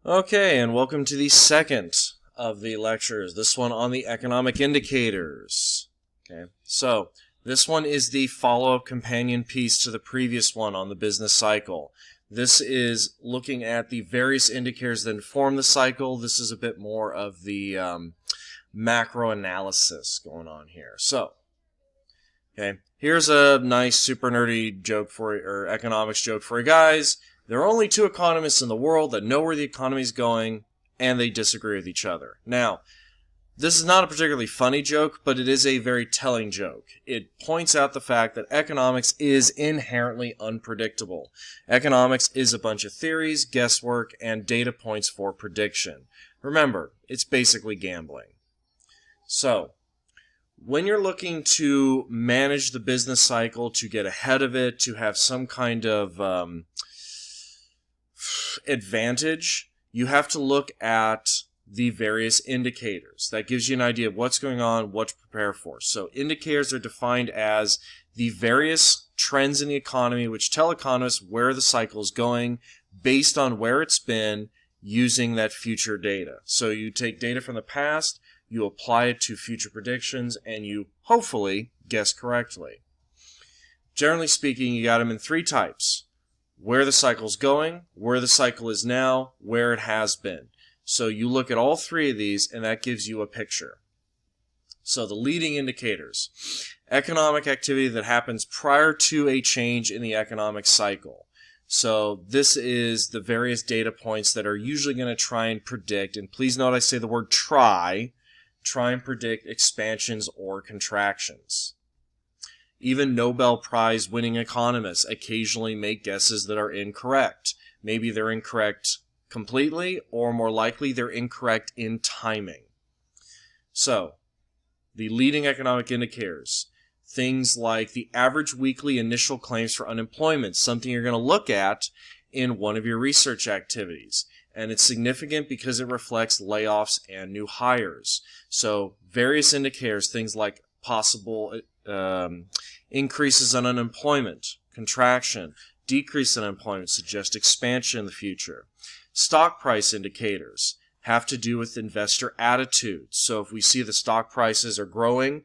Okay, and welcome to the second of the lectures, this one on the economic indicators. Okay, so this one is the follow-up companion piece to the previous one on the business cycle. This is looking at the various indicators that inform the cycle. This is a bit more of the macro analysis going on here. So, okay, here's a nice super nerdy joke or economics joke for you guys. There are only two economists in the world that know where the economy is going, and they disagree with each other. Now, this is not a particularly funny joke, but it is a very telling joke. It points out the fact that economics is inherently unpredictable. Economics is a bunch of theories, guesswork, and data points for prediction. Remember, it's basically gambling. So, when you're looking to manage the business cycle, to get ahead of it, to have some kind of advantage, you have to look at the various indicators. That gives you an idea of what's going on, what to prepare for. So indicators are defined as the various trends in the economy which tell economists where the cycle is going based on where it's been using that future data. So you take data from the past, you apply it to future predictions, and you hopefully guess correctly. Generally speaking, you got them in three types: where the cycle's going, where the cycle is now, where it has been. So you look at all three of these, and that gives you a picture. So the leading indicators: economic activity that happens prior to a change in the economic cycle. So this is the various data points that are usually going to try and predict, and please note I say the word try and predict expansions or contractions. Even Nobel Prize winning economists occasionally make guesses that are incorrect. Maybe they're incorrect completely, or more likely they're incorrect in timing. So, the leading economic indicators, things like the average weekly initial claims for unemployment, something you're going to look at in one of your research activities. And it's significant because it reflects layoffs and new hires. So, various indicators, things like possible increases in unemployment, contraction, decrease in unemployment suggest expansion in the future. Stock price indicators have to do with investor attitudes. So if we see the stock prices are growing,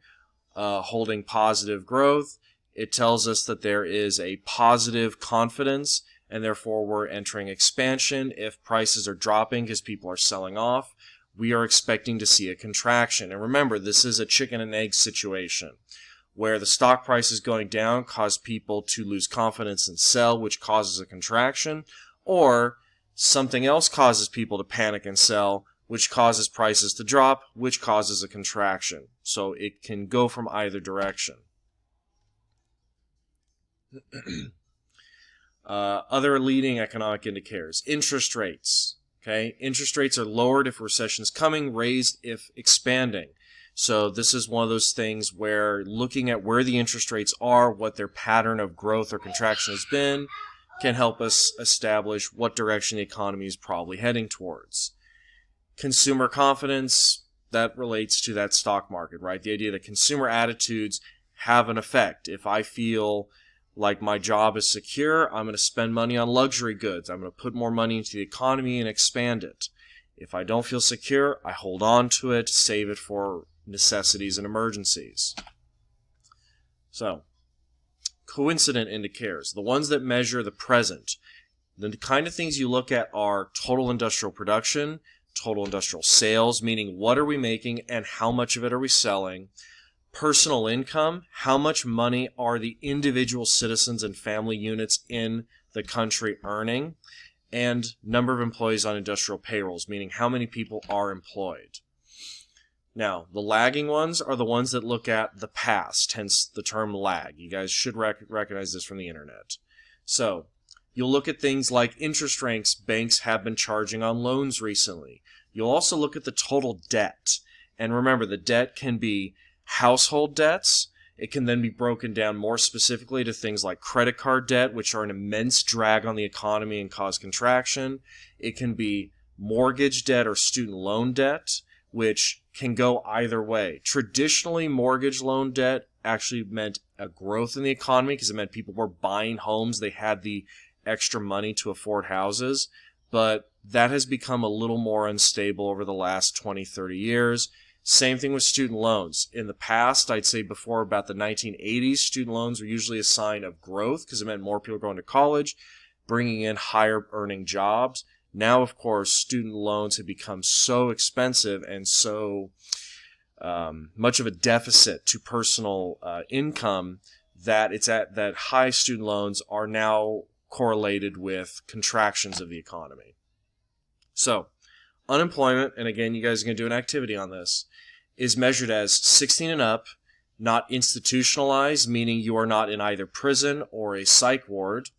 holding positive growth, it tells us that there is a positive confidence, and therefore we're entering expansion. If prices are dropping because people are selling off, we are expecting to see a contraction. And remember, this is a chicken and egg situation, where the stock price is going down cause people to lose confidence and sell, which causes a contraction, or something else causes people to panic and sell, which causes prices to drop, which causes a contraction. So it can go from either direction. Other leading economic indicators: interest rates. Okay, interest rates are lowered if recession is coming, raised if expanding. So this is one of those things where looking at where the interest rates are, what their pattern of growth or contraction has been, can help us establish what direction the economy is probably heading towards. Consumer confidence, that relates to that stock market, right? The idea that consumer attitudes have an effect. If I feel like my job is secure, I'm going to spend money on luxury goods. I'm going to put more money into the economy and expand it. If I don't feel secure, I hold on to it, save it for necessities and emergencies. So, coincident indicators, the ones that measure the present. The kind of things you look at are total industrial production, total industrial sales, meaning what are we making and how much of it are we selling. Personal income, how much money are the individual citizens and family units in the country earning, and number of employees on industrial payrolls, meaning how many people are employed. Now, the lagging ones are the ones that look at the past, hence the term lag. You guys should recognize this from the internet. So, you'll look at things like interest rates banks have been charging on loans recently. You'll also look at the total debt. And remember, the debt can be household debts. It can then be broken down more specifically to things like credit card debt, which are an immense drag on the economy and cause contraction. It can be mortgage debt or student loan debt, which can go either way. Traditionally, mortgage loan debt actually meant a growth in the economy because it meant people were buying homes. They had the extra money to afford houses. but that has become a little more unstable over the last 20, 30 years. Same thing with student loans. In the past, I'd say before about the 1980s, student loans were usually a sign of growth because it meant more people going to college, bringing in higher earning jobs. Now, of course, student loans have become so expensive and so much of a deficit to personal income that high student loans are now correlated with contractions of the economy. So, unemployment, and again, you guys are going to do an activity on this, is measured as 16 and up, not institutionalized, meaning you are not in either prison or a psych ward.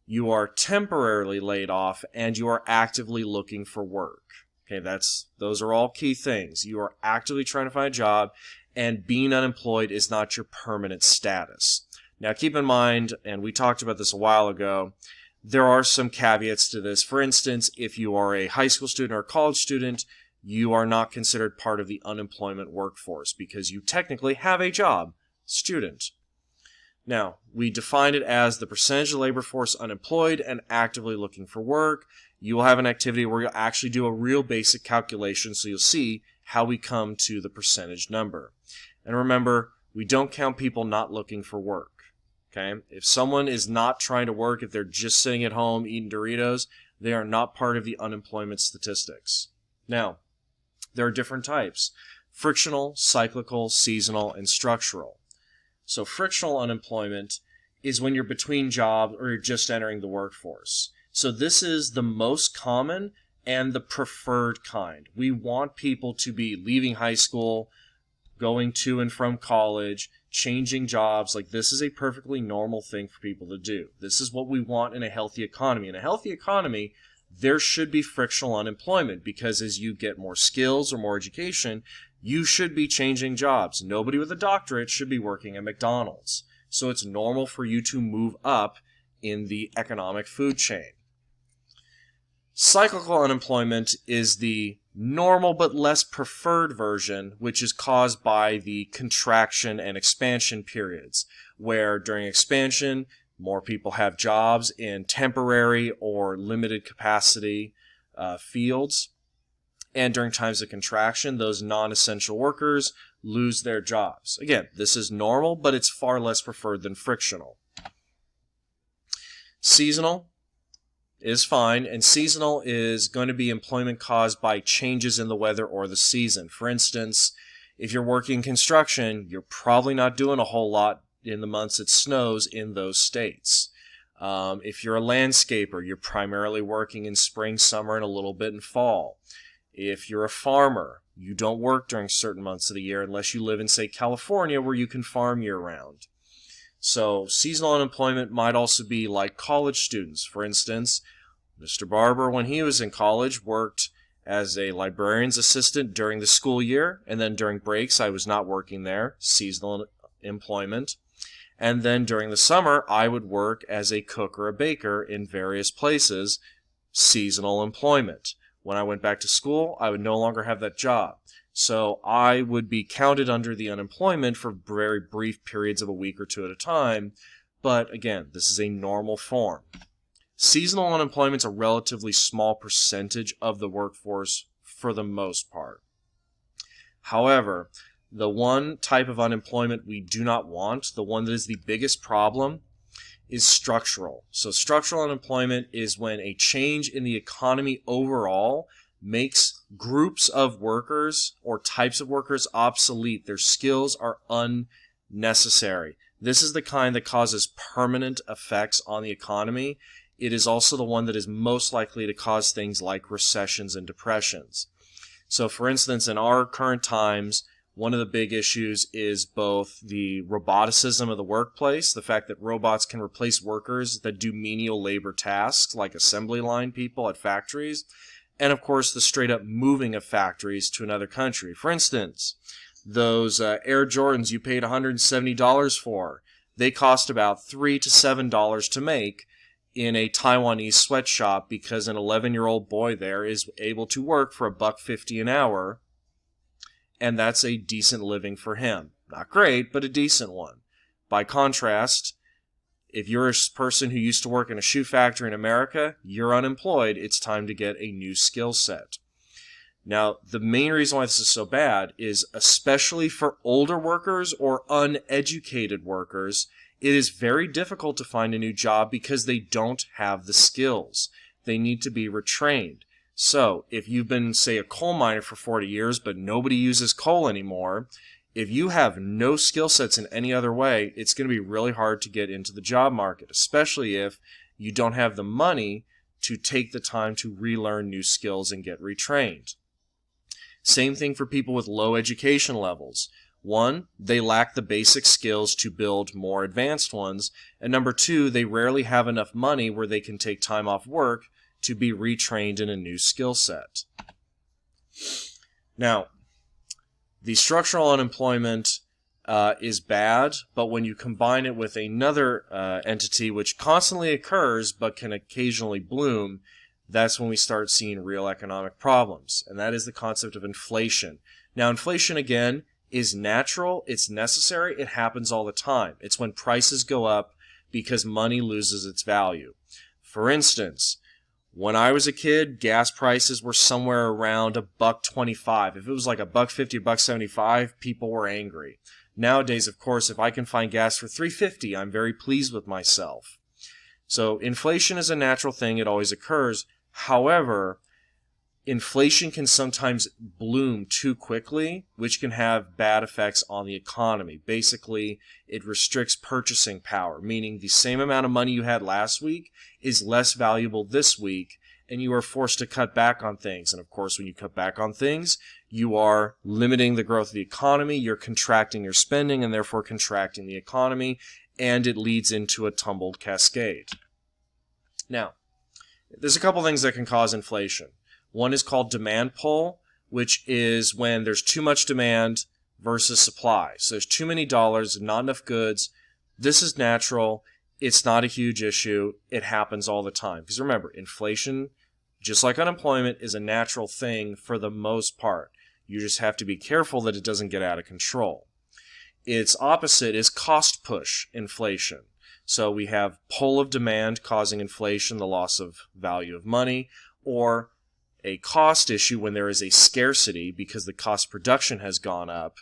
You are temporarily laid off, and you are actively looking for work. Okay, those are all key things. You are actively trying to find a job, and being unemployed is not your permanent status. Now, keep in mind, and we talked about this a while ago, there are some caveats to this. For instance, if you are a high school student or a college student, you are not considered part of the unemployment workforce because you technically have a job. Student. Now, we define it as the percentage of labor force unemployed and actively looking for work. You will have an activity where you'll actually do a real basic calculation, so you'll see how we come to the percentage number. And remember, we don't count people not looking for work. Okay? If someone is not trying to work, if they're just sitting at home eating Doritos, they are not part of the unemployment statistics. Now, there are different types: frictional, cyclical, seasonal, and structural. So frictional unemployment is when you're between jobs or you're just entering the workforce. So this is the most common and the preferred kind. We want people to be leaving high school, going to and from college, changing jobs. Like, this is a perfectly normal thing for people to do. This is what we want in a healthy economy. In a healthy economy, there should be frictional unemployment because as you get more skills or more education, you should be changing jobs. Nobody with a doctorate should be working at McDonald's. So it's normal for you to move up in the economic food chain. Cyclical unemployment is the normal but less preferred version, which is caused by the contraction and expansion periods, where during expansion, more people have jobs in temporary or limited capacity fields. And during times of contraction, those non-essential workers lose their jobs. Again, this is normal, but it's far less preferred than frictional. Seasonal is fine, and seasonal is going to be employment caused by changes in the weather or the season. For instance, if you're working construction, you're probably not doing a whole lot in the months it snows in those states. If you're a landscaper, you're primarily working in spring, summer, and a little bit in fall. If you're a farmer, you don't work during certain months of the year unless you live in, say, California, where you can farm year-round. So seasonal unemployment might also be like college students. For instance, Mr. Barber, when he was in college, worked as a librarian's assistant during the school year, and then during breaks I was not working there, seasonal employment. And then during the summer, I would work as a cook or a baker in various places, seasonal employment. When I went back to school, I would no longer have that job. So I would be counted under the unemployment for very brief periods of a week or two at a time. But again, this is a normal form. Seasonal unemployment is a relatively small percentage of the workforce for the most part. However, the one type of unemployment we do not want, the one that is the biggest problem, is structural. So structural unemployment is when a change in the economy overall makes groups of workers or types of workers obsolete. Their skills are unnecessary. This is the kind that causes permanent effects on the economy. It is also the one that is most likely to cause things like recessions and depressions. So for instance, in our current times, one of the big issues is both the roboticism of the workplace, the fact that robots can replace workers that do menial labor tasks like assembly line people at factories, and of course the straight up moving of factories to another country. For instance, those Air Jordans you paid $170 for, they cost about $3 to $7 to make in a Taiwanese sweatshop because an 11-year-old boy there is able to work for $1.50 an hour, and that's a decent living for him. Not great, but a decent one. By contrast, if you're a person who used to work in a shoe factory in America, you're unemployed, it's time to get a new skill set. Now, the main reason why this is so bad is, especially for older workers or uneducated workers, it is very difficult to find a new job because they don't have the skills. They need to be retrained. So, if you've been, say, a coal miner for 40 years, but nobody uses coal anymore, if you have no skill sets in any other way, it's going to be really hard to get into the job market, especially if you don't have the money to take the time to relearn new skills and get retrained. Same thing for people with low education levels. One, they lack the basic skills to build more advanced ones. And number two, they rarely have enough money where they can take time off work to be retrained in a new skill set. Now, the structural unemployment is bad, but when you combine it with another entity which constantly occurs but can occasionally bloom, that's when we start seeing real economic problems, and that is the concept of inflation. Now, inflation, again, is natural, it's necessary, it happens all the time. It's when prices go up because money loses its value. For instance, when I was a kid, gas prices were somewhere around $1.25. If it was like $1.50, $1.75, people were angry. Nowadays, of course, if I can find gas for $3.50, I'm very pleased with myself. So inflation is a natural thing, it always occurs. However, inflation can sometimes bloom too quickly, which can have bad effects on the economy. Basically, it restricts purchasing power, meaning the same amount of money you had last week is less valuable this week, and you are forced to cut back on things. And of course, when you cut back on things, you are limiting the growth of the economy, you're contracting your spending, and therefore contracting the economy, and it leads into a tumbled cascade. Now, there's a couple things that can cause inflation. One is called demand pull, which is when there's too much demand versus supply. So there's too many dollars, not enough goods. This is natural. It's not a huge issue. It happens all the time. Because remember, inflation, just like unemployment, is a natural thing for the most part. You just have to be careful that it doesn't get out of control. Its opposite is cost push inflation. So we have pull of demand causing inflation, the loss of value of money, or a cost issue when there is a scarcity because the cost of production has gone up,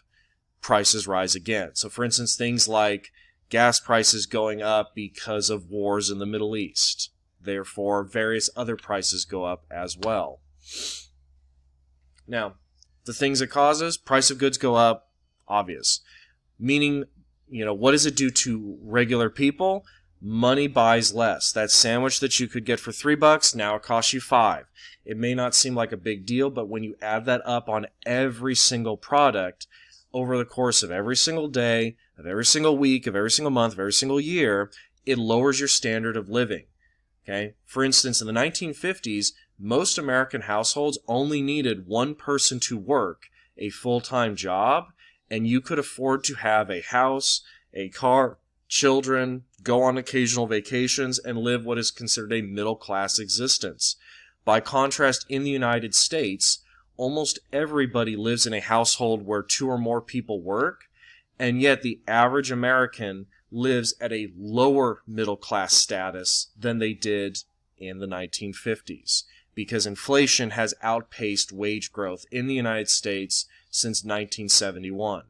prices rise again. So for instance, things like gas prices going up because of wars in the Middle East. Therefore, various other prices go up as well. Now, the things it causes, price of goods go up, obvious. Meaning, what does it do to regular people? Money buys less. That sandwich that you could get for $3, now it costs you $5. It may not seem like a big deal, but when you add that up on every single product over the course of every single day, of every single week, of every single month, of every single year, it lowers your standard of living. Okay? For instance, in the 1950s, most American households only needed one person to work a full-time job, and you could afford to have a house, a car, children, go on occasional vacations, and live what is considered a middle-class existence. By contrast, in the United States, almost everybody lives in a household where 2 or more people work, and yet the average American lives at a lower middle-class status than they did in the 1950s, because inflation has outpaced wage growth in the United States since 1971.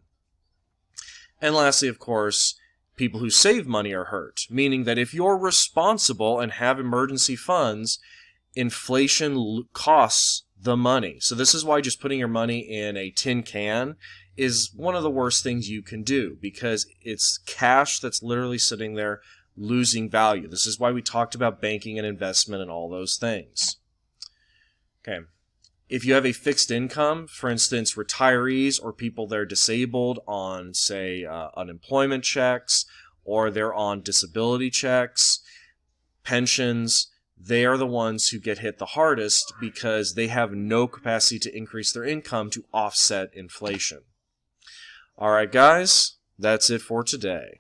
And lastly, of course, people who save money are hurt, meaning that if you're responsible and have emergency funds, inflation costs the money. So this is why just putting your money in a tin can is one of the worst things you can do, because it's cash that's literally sitting there losing value. This is why we talked about banking and investment and all those things. Okay. If you have a fixed income, for instance, retirees or people that are disabled on, say, unemployment checks, or they're on disability checks, pensions, they are the ones who get hit the hardest because they have no capacity to increase their income to offset inflation. All right, guys, that's it for today.